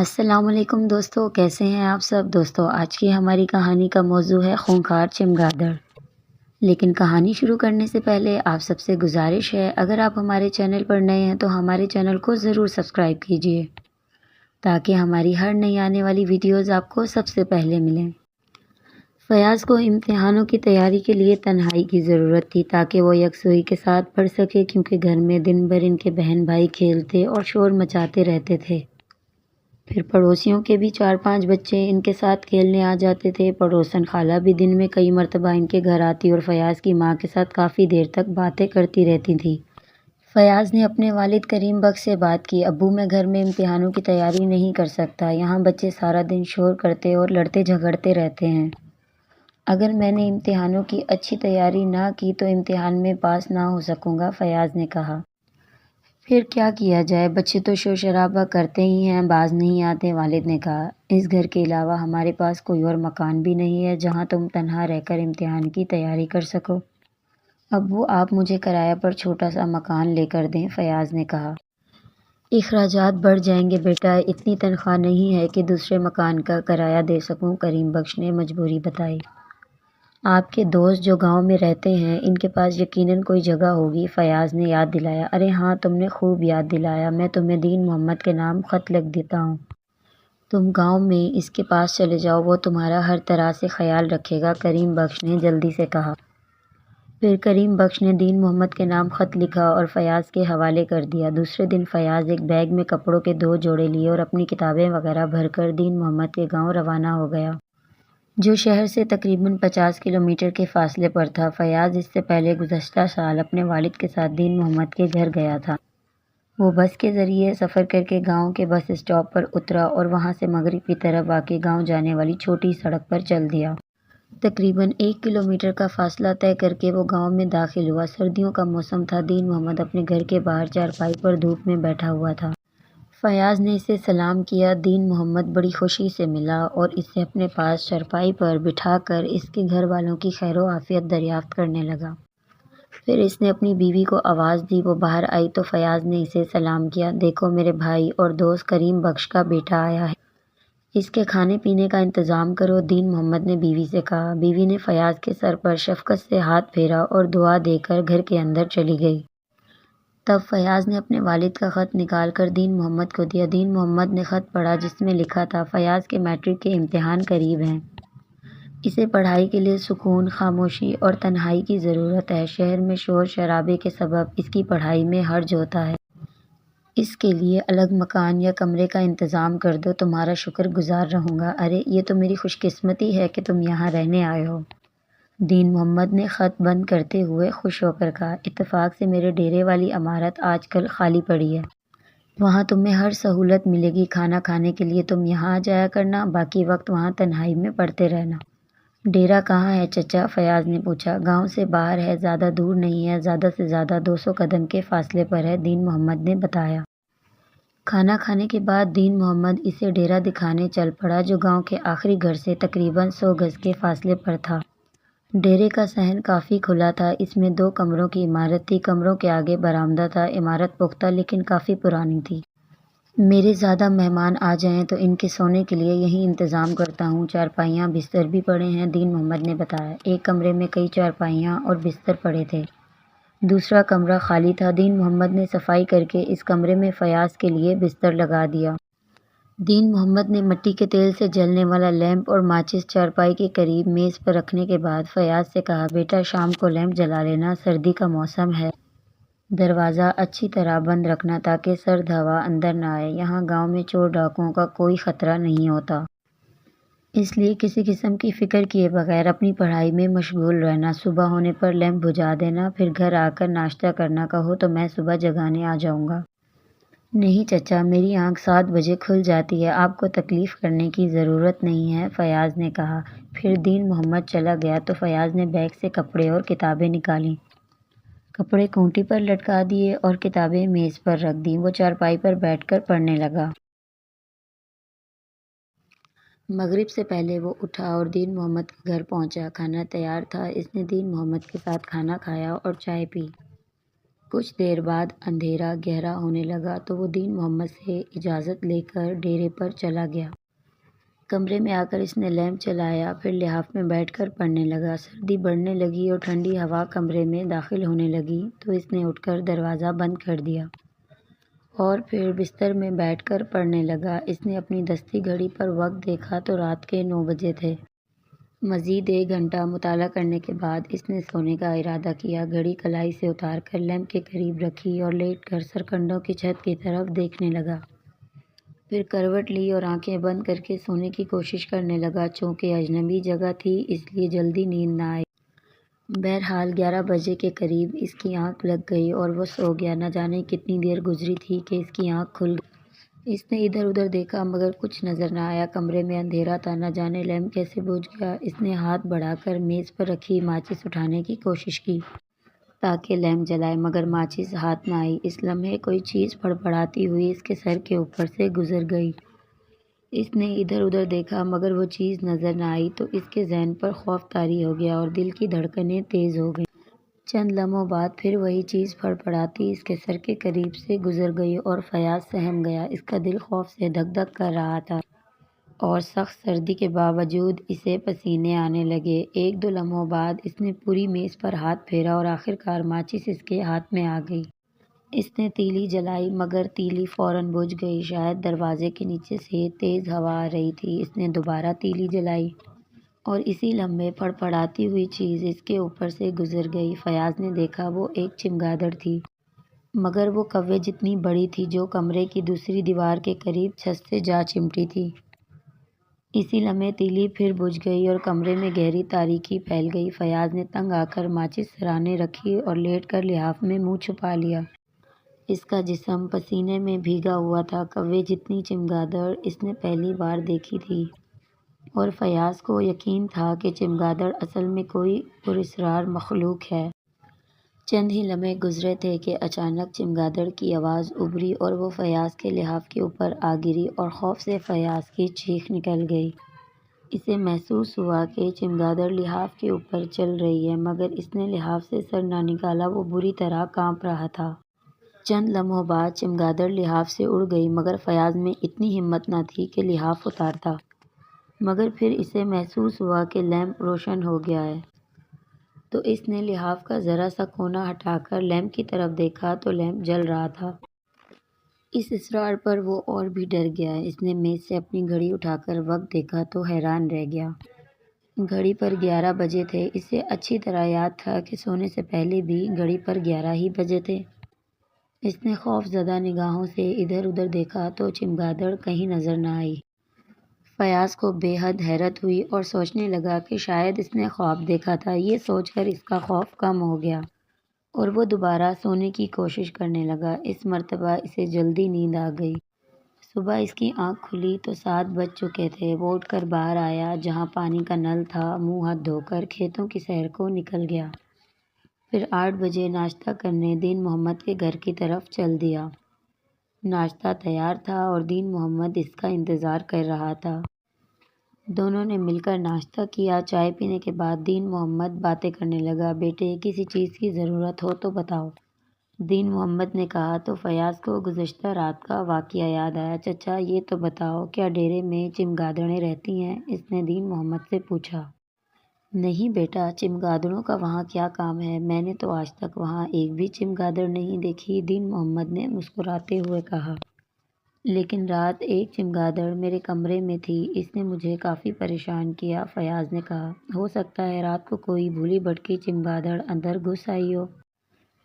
السلام علیکم دوستو، کیسے ہیں آپ سب؟ دوستو آج کی ہماری کہانی کا موضوع ہے خونخوار چمگادڑ۔ لیکن کہانی شروع کرنے سے پہلے آپ سب سے گزارش ہے، اگر آپ ہمارے چینل پر نئے ہیں تو ہمارے چینل کو ضرور سبسکرائب کیجیے تاکہ ہماری ہر نئی آنے والی ویڈیوز آپ کو سب سے پہلے ملیں۔ فیاض کو امتحانوں کی تیاری کے لیے تنہائی کی ضرورت تھی تاکہ وہ یکسوئی کے ساتھ پڑھ سکے، کیونکہ گھر میں دن بھر ان کے بہن بھائی کھیلتے اور شور مچاتے رہتے تھے۔ پھر پڑوسیوں کے بھی 4-5 بچے ان کے ساتھ کھیلنے آ جاتے تھے۔ پڑوسن خالہ بھی دن میں کئی مرتبہ ان کے گھر آتی اور فیاض کی ماں کے ساتھ کافی دیر تک باتیں کرتی رہتی تھیں۔ فیاض نے اپنے والد کریم بخش سے بات کی، ابو میں گھر میں امتحانوں کی تیاری نہیں کر سکتا، یہاں بچے سارا دن شور کرتے اور لڑتے جھگڑتے رہتے ہیں۔ اگر میں نے امتحانوں کی اچھی تیاری نہ کی تو امتحان میں پاس نہ ہو سکوں گا، فیاض نے کہا۔ پھر کیا کیا جائے، بچے تو شور شرابہ کرتے ہی ہیں، باز نہیں آتے، والد نے کہا۔ اس گھر کے علاوہ ہمارے پاس کوئی اور مکان بھی نہیں ہے جہاں تم تنہا رہ کر امتحان کی تیاری کر سکو۔ ابو آپ مجھے کرایہ پر چھوٹا سا مکان لے کر دیں، فیاض نے کہا۔ اخراجات بڑھ جائیں گے بیٹا، اتنی تنخواہ نہیں ہے کہ دوسرے مکان کا کرایہ دے سکوں، کریم بخش نے مجبوری بتائی۔ آپ کے دوست جو گاؤں میں رہتے ہیں ان کے پاس یقیناً کوئی جگہ ہوگی، فیاض نے یاد دلایا۔ ارے ہاں، تم نے خوب یاد دلایا، میں تمہیں دین محمد کے نام خط لکھ دیتا ہوں، تم گاؤں میں اس کے پاس چلے جاؤ، وہ تمہارا ہر طرح سے خیال رکھے گا، کریم بخش نے جلدی سے کہا۔ پھر کریم بخش نے دین محمد کے نام خط لکھا اور فیاض کے حوالے کر دیا۔ دوسرے دن فیاض ایک بیگ میں کپڑوں کے 2 جوڑے لیے اور اپنی کتابیں وغیرہ بھر کر دین محمد کے گاؤں روانہ ہو گیا، جو شہر سے تقریباً 50 کلومیٹر کے فاصلے پر تھا۔ فیاض اس سے پہلے گزشتہ سال اپنے والد کے ساتھ دین محمد کے گھر گیا تھا۔ وہ بس کے ذریعے سفر کر کے گاؤں کے بس اسٹاپ پر اترا اور وہاں سے مغرب کی طرف واقع گاؤں جانے والی چھوٹی سڑک پر چل دیا۔ تقریباً 1 کلومیٹر کا فاصلہ طے کر کے وہ گاؤں میں داخل ہوا۔ سردیوں کا موسم تھا، دین محمد اپنے گھر کے باہر چارپائی پر دھوپ میں بیٹھا ہوا تھا۔ فیاض نے اسے سلام کیا، دین محمد بڑی خوشی سے ملا اور اسے اپنے پاس چارپائی پر بٹھا کر اس کے گھر والوں کی خیر و عافیت دریافت کرنے لگا۔ پھر اس نے اپنی بیوی کو آواز دی، وہ باہر آئی تو فیاض نے اسے سلام کیا۔ دیکھو میرے بھائی اور دوست کریم بخش کا بیٹا آیا ہے، اس کے کھانے پینے کا انتظام کرو، دین محمد نے بیوی سے کہا۔ بیوی نے فیاض کے سر پر شفقت سے ہاتھ پھیرا اور دعا دے کر گھر کے اندر چلی گئی۔ تب فیاض نے اپنے والد کا خط نکال کر دین محمد کو دیا۔ دین محمد نے خط پڑھا جس میں لکھا تھا، فیاض کے میٹرک کے امتحان قریب ہیں، اسے پڑھائی کے لیے سکون، خاموشی اور تنہائی کی ضرورت ہے، شہر میں شور شرابے کے سبب اس کی پڑھائی میں حرج ہوتا ہے، اس کے لیے الگ مکان یا کمرے کا انتظام کر دو، تمہارا شکر گزار رہوں گا۔ ارے یہ تو میری خوش قسمتی ہے کہ تم یہاں رہنے آئے ہو، دین محمد نے خط بند کرتے ہوئے خوش ہو کر کہا۔ اتفاق سے میرے ڈیرے والی عمارت آج کل خالی پڑی ہے، وہاں تمہیں ہر سہولت ملے گی، کھانا کھانے کے لیے تم یہاں آ جایا کرنا، باقی وقت وہاں تنہائی میں پڑھتے رہنا۔ ڈیرا کہاں ہے چچا، فیاض نے پوچھا۔ گاؤں سے باہر ہے، زیادہ دور نہیں ہے، زیادہ سے زیادہ 200 قدم کے فاصلے پر ہے، دین محمد نے بتایا۔ کھانا کھانے کے بعد دین محمد اسے ڈیرا دکھانے چل پڑا، جو گاؤں کے آخری گھر سے تقریباً 100 گز کے فاصلے پر تھا۔ ڈیرے کا صحن کافی کھلا تھا، اس میں 2 کمروں کی عمارت تھی، کمروں کے آگے برآمدہ تھا، عمارت پختہ لیکن کافی پرانی تھی۔ میرے زیادہ مہمان آ جائیں تو ان کے سونے کے لیے یہیں انتظام کرتا ہوں، چارپائیاں بستر بھی پڑے ہیں، دین محمد نے بتایا۔ ایک کمرے میں کئی چارپائیاں اور بستر پڑے تھے، دوسرا کمرہ خالی تھا، دین محمد نے صفائی کر کے اس کمرے میں فیاض کے لیے بستر لگا دیا۔ دین محمد نے مٹی کے تیل سے جلنے والا لیمپ اور ماچس چارپائی کے قریب میز پر رکھنے کے بعد فیاض سے کہا، بیٹا شام کو لیمپ جلا لینا، سردی کا موسم ہے، دروازہ اچھی طرح بند رکھنا تاکہ سرد ہوا اندر نہ آئے، یہاں گاؤں میں چور ڈاکوؤں کا کوئی خطرہ نہیں ہوتا، اس لیے کسی قسم کی فکر کیے بغیر اپنی پڑھائی میں مشغول رہنا، صبح ہونے پر لیمپ بجھا دینا، پھر گھر آ کر ناشتہ کرنا کہو تو میں صبح جگانے آ جاؤں گا۔ نہیں چچا، میری آنکھ 7 بجے کھل جاتی ہے، آپ کو تکلیف کرنے کی ضرورت نہیں ہے، فیاض نے کہا۔ پھر دین محمد چلا گیا تو فیاض نے بیگ سے کپڑے اور کتابیں نکالیں، کپڑے کونٹی پر لٹکا دیے اور کتابیں میز پر رکھ دیں، وہ چارپائی پر بیٹھ کر پڑھنے لگا۔ مغرب سے پہلے وہ اٹھا اور دین محمد کے گھر پہنچا، کھانا تیار تھا، اس نے دین محمد کے ساتھ کھانا کھایا اور چائے پی۔ کچھ دیر بعد اندھیرا گہرا ہونے لگا تو وہ دین محمد سے اجازت لے کر ڈیرے پر چلا گیا۔ کمرے میں آ کر اس نے لیمپ جلایا، پھر لحاف میں بیٹھ کر پڑھنے لگا۔ سردی بڑھنے لگی اور ٹھنڈی ہوا کمرے میں داخل ہونے لگی تو اس نے اٹھ کر دروازہ بند کر دیا اور پھر بستر میں بیٹھ کر پڑھنے لگا۔ اس نے اپنی دستی گھڑی پر وقت دیکھا تو رات کے 9 بجے تھے۔ مزید 1 گھنٹہ مطالعہ کرنے کے بعد اس نے سونے کا ارادہ کیا۔ گھڑی کلائی سے اتار کر لیمپ کے قریب رکھی اور لیٹ کر سرکنڈوں کی چھت کی طرف دیکھنے لگا۔ پھر کروٹ لی اور آنکھیں بند کر کے سونے کی کوشش کرنے لگا۔ چونکہ اجنبی جگہ تھی اس لیے جلدی نیند نہ آئی۔ بہرحال 11 بجے کے قریب اس کی آنکھ لگ گئی اور وہ سو گیا۔ نہ جانے کتنی دیر گزری تھی کہ اس کی آنکھ کھل گئی۔ اس نے ادھر ادھر دیکھا مگر کچھ نظر نہ آیا۔ کمرے میں اندھیرا تھا، نہ جانے لیمپ کیسے بجھ گیا۔ اس نے ہاتھ بڑھا کر میز پر رکھی ماچس اٹھانے کی کوشش کی تاکہ لیمپ جلائے مگر ماچس ہاتھ نہ آئی۔ اس لمحے کوئی چیز پڑپڑاتی ہوئی اس کے سر کے اوپر سے گزر گئی۔ اس نے ادھر ادھر دیکھا مگر وہ چیز نظر نہ آئی تو اس کے ذہن پر خوف طاری ہو گیا اور دل کی دھڑکنیں تیز ہو گئیں۔ چند لمحوں بعد پھر وہی چیز پڑپڑاتی اس کے سر کے قریب سے گزر گئی اور فیاض سہم گیا۔ اس کا دل خوف سے دھک دھک کر رہا تھا اور سخت سردی کے باوجود اسے پسینے آنے لگے۔ 1-2 لمحوں بعد اس نے پوری میز پر ہاتھ پھیرا اور آخرکار ماچس اس کے ہاتھ میں آ گئی۔ اس نے تیلی جلائی مگر تیلی فوراً بجھ گئی۔ شاید دروازے کے نیچے سے تیز ہوا آ رہی تھی۔ اس نے دوبارہ تیلی جلائی اور اسی لمحے پڑپڑاتی ہوئی چیز اس کے اوپر سے گزر گئی۔ فیاض نے دیکھا وہ ایک چمگادڑ تھی مگر وہ کوے جتنی بڑی تھی جو کمرے کی دوسری دیوار کے قریب چھت سے جا چمٹی تھی۔ اسی لمحے تیلی پھر بجھ گئی اور کمرے میں گہری تاریکی پھیل گئی۔ فیاض نے تنگ آ کر ماچس سرانے رکھی اور لیٹ کر لحاف میں منہ چھپا لیا۔ اس کا جسم پسینے میں بھیگا ہوا تھا۔ کوے جتنی چمگادڑ اس نے پہلی بار دیکھی تھی اور فیاض کو یقین تھا کہ چمگادڑ اصل میں کوئی پراسرار مخلوق ہے۔ چند ہی لمحے گزرے تھے کہ اچانک چمگادڑ کی آواز ابھری اور وہ فیاض کے لحاف کے اوپر آ گری اور خوف سے فیاض کی چیخ نکل گئی۔ اسے محسوس ہوا کہ چمگادڑ لحاف کے اوپر چل رہی ہے مگر اس نے لحاف سے سر نہ نکالا، وہ بری طرح کانپ رہا تھا۔ چند لمحوں بعد چمگادڑ لحاف سے اڑ گئی مگر فیاض میں اتنی ہمت نہ تھی کہ لحاف اتارتا۔ مگر پھر اسے محسوس ہوا کہ لیمپ روشن ہو گیا ہے تو اس نے لحاف کا ذرا سا کونا ہٹا کر لیمپ کی طرف دیکھا تو لیمپ جل رہا تھا۔ اس اصرار پر وہ اور بھی ڈر گیا۔ اس نے میز سے اپنی گھڑی اٹھا کر وقت دیکھا تو حیران رہ گیا۔ گھڑی پر 11 بجے تھے۔ اسے اچھی طرح یاد تھا کہ سونے سے پہلے بھی گھڑی پر 11 ہی بجے تھے۔ اس نے خوف زدہ نگاہوں سے ادھر ادھر دیکھا تو چمگادڑ کہیں نظر نہ آئی۔ فیاض کو بے حد حیرت ہوئی اور سوچنے لگا کہ شاید اس نے خواب دیکھا تھا۔ یہ سوچ کر اس کا خوف کم ہو گیا اور وہ دوبارہ سونے کی کوشش کرنے لگا۔ اس مرتبہ اسے جلدی نیند آ گئی۔ صبح اس کی آنکھ کھلی تو 7 بج چکے تھے۔ وہ اٹھ کر باہر آیا جہاں پانی کا نل تھا، منہ ہاتھ دھو کر کھیتوں کی سیر کو نکل گیا۔ پھر 8 بجے ناشتہ کرنے دین محمد کے گھر کی طرف چل دیا۔ ناشتہ تیار تھا اور دین محمد اس کا انتظار کر رہا تھا۔ دونوں نے مل کر ناشتہ کیا۔ چائے پینے کے بعد دین محمد باتیں کرنے لگا۔ بیٹے کسی چیز کی ضرورت ہو تو بتاؤ، دین محمد نے کہا تو فیاض کو گزشتہ رات کا واقعہ یاد آیا۔ چچا یہ تو بتاؤ کیا ڈیرے میں چمگادڑیں رہتی ہیں؟ اس نے دین محمد سے پوچھا۔ نہیں بیٹا، چمگادڑوں کا وہاں کیا کام ہے؟ میں نے تو آج تک وہاں ایک بھی چمگادڑ نہیں دیکھی، دین محمد نے مسکراتے ہوئے کہا۔ لیکن رات ایک چمگادڑ میرے کمرے میں تھی، اس نے مجھے کافی پریشان کیا، فیاض نے کہا۔ ہو سکتا ہے رات کو کوئی بھولی بھٹکی چمگادڑ اندر گھس آئی ہو۔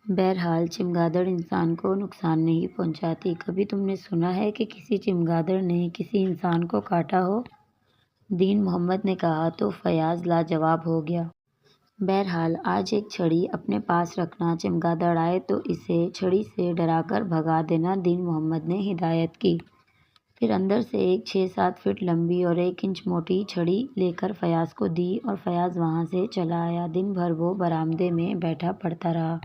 بہرحال چمگادڑ انسان کو نقصان نہیں پہنچاتی۔ کبھی تم نے سنا ہے کہ کسی چمگادڑ نے کسی انسان کو کاٹا ہو؟ دین محمد نے کہا تو فیاض لاجواب ہو گیا۔ بہرحال آج ایک چھڑی اپنے پاس رکھنا، چمگادڑ آئے تو اسے چھڑی سے ڈرا کر بھگا دینا، دین محمد نے ہدایت کی۔ پھر اندر سے ایک 6-7 فٹ لمبی اور 1 انچ موٹی چھڑی لے کر فیاض کو دی اور فیاض وہاں سے چلا آیا۔ دن بھر وہ برآمدے میں بیٹھا پڑھتا رہا۔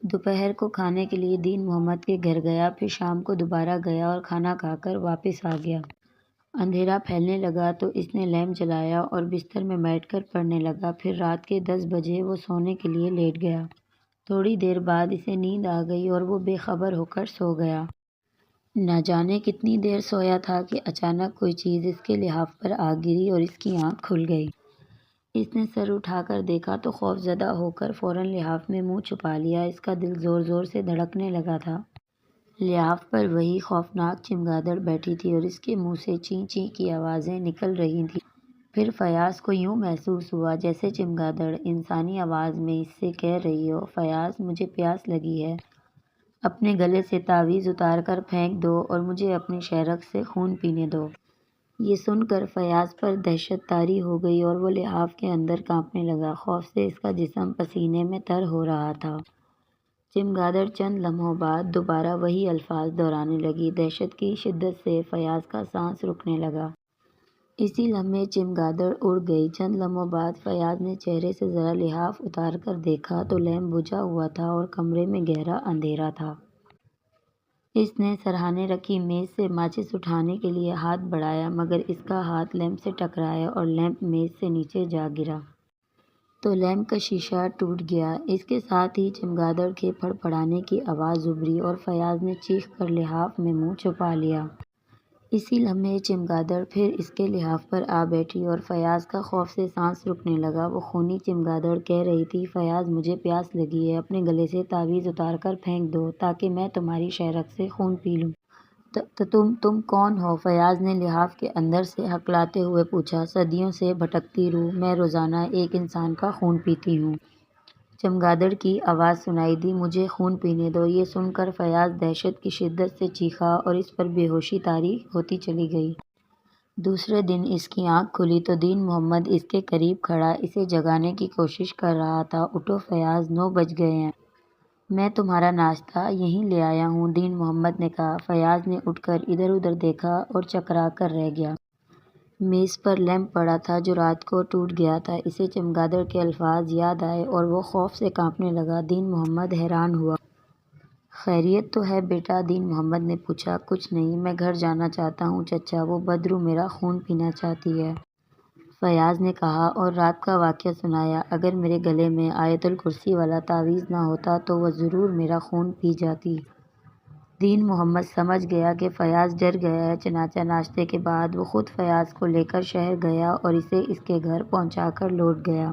دوپہر کو کھانے کے لیے دین محمد کے گھر گیا، پھر شام کو دوبارہ گیا اور کھانا کھا کر واپس آ گیا۔ اندھیرا پھیلنے لگا تو اس نے لیمپ جلایا اور بستر میں بیٹھ کر پڑھنے لگا۔ پھر رات کے 10 بجے وہ سونے کے لیے لیٹ گیا۔ تھوڑی دیر بعد اسے نیند آ گئی اور وہ بے خبر ہو کر سو گیا۔ نہ جانے کتنی دیر سویا تھا کہ اچانک کوئی چیز اس کے لحاف پر آ گری اور اس کی آنکھ کھل گئی۔ اس نے سر اٹھا کر دیکھا تو خوف زدہ ہو کر فوراً لحاف میں منہ چھپا لیا۔ اس کا دل زور زور سے دھڑکنے لگا تھا۔ لحاف پر وہی خوفناک چمگادڑ بیٹھی تھی اور اس کے منہ سے چیں چیں کی آوازیں نکل رہی تھیں۔ پھر فیاض کو یوں محسوس ہوا جیسے چمگادڑ انسانی آواز میں اس سے کہہ رہی ہو، فیاض مجھے پیاس لگی ہے، اپنے گلے سے تعویذ اتار کر پھینک دو اور مجھے اپنی شہرگ سے خون پینے دو۔ یہ سن کر فیاض پر دہشت طاری ہو گئی اور وہ لحاف کے اندر کانپنے لگا۔ خوف سے اس کا جسم پسینے میں تر ہو رہا تھا۔ چمگادڑ چند لمحوں بعد دوبارہ وہی الفاظ دہرانے لگی۔ دہشت کی شدت سے فیاض کا سانس رکنے لگا۔ اسی لمحے چمگادڑ اڑ گئی۔ چند لمحوں بعد فیاض نے چہرے سے ذرا لحاف اتار کر دیکھا تو لیمپ بجھا ہوا تھا اور کمرے میں گہرا اندھیرا تھا۔ اس نے سرہانے رکھی میز سے ماچس اٹھانے کے لیے ہاتھ بڑھایا مگر اس کا ہاتھ لیمپ سے ٹکرایا اور لیمپ میز سے نیچے جا گرا تو لیمپ کا شیشہ ٹوٹ گیا۔ اس کے ساتھ ہی چمگادڑ کے پھڑ پڑانے کی آواز ابھری اور فیاض نے چیخ کر لحاف میں منہ چھپا لیا۔ اسی لمحے چمگادڑ پھر اس کے لحاف پر آ بیٹھی اور فیاض کا خوف سے سانس رکنے لگا۔ وہ خونی چمگادڑ کہہ رہی تھی، فیاض مجھے پیاس لگی ہے، اپنے گلے سے تعویذ اتار کر پھینک دو تاکہ میں تمہاری شہرگ سے خون پی لوں۔ تم کون ہو؟ فیاض نے لحاف کے اندر سے ہکلاتے ہوئے پوچھا۔ صدیوں سے بھٹکتی روح، میں روزانہ ایک انسان کا خون پیتی ہوں، چمگادڑ کی آواز سنائی دی۔ مجھے خون پینے دو۔ یہ سن کر فیاض دہشت کی شدت سے چیخا اور اس پر بے ہوشی طاری ہوتی چلی گئی۔ دوسرے دن اس کی آنکھ کھلی تو دین محمد اس کے قریب کھڑا اسے جگانے کی کوشش کر رہا تھا۔ اٹھو فیاض، 9 بج گئے ہیں، میں تمہارا ناشتہ یہیں لے آیا ہوں، دین محمد نے کہا۔ فیاض نے اٹھ کر ادھر ادھر دیکھا اور چکرا کر رہ گیا۔ میز پر لیمپ پڑا تھا جو رات کو ٹوٹ گیا تھا۔ اسے چمگادڑ کے الفاظ یاد آئے اور وہ خوف سے کانپنے لگا۔ دین محمد حیران ہوا۔ خیریت تو ہے بیٹا؟ دین محمد نے پوچھا۔ کچھ نہیں، میں گھر جانا چاہتا ہوں چچا، وہ بدرو میرا خون پینا چاہتی ہے، فیاض نے کہا اور رات کا واقعہ سنایا۔ اگر میرے گلے میں آیت الکرسی والا تعویذ نہ ہوتا تو وہ ضرور میرا خون پی جاتی۔ دین محمد سمجھ گیا کہ فیاض ڈر گیا ہے، چنانچہ ناشتے کے بعد وہ خود فیاض کو لے کر شہر گیا اور اسے اس کے گھر پہنچا کر لوٹ گیا۔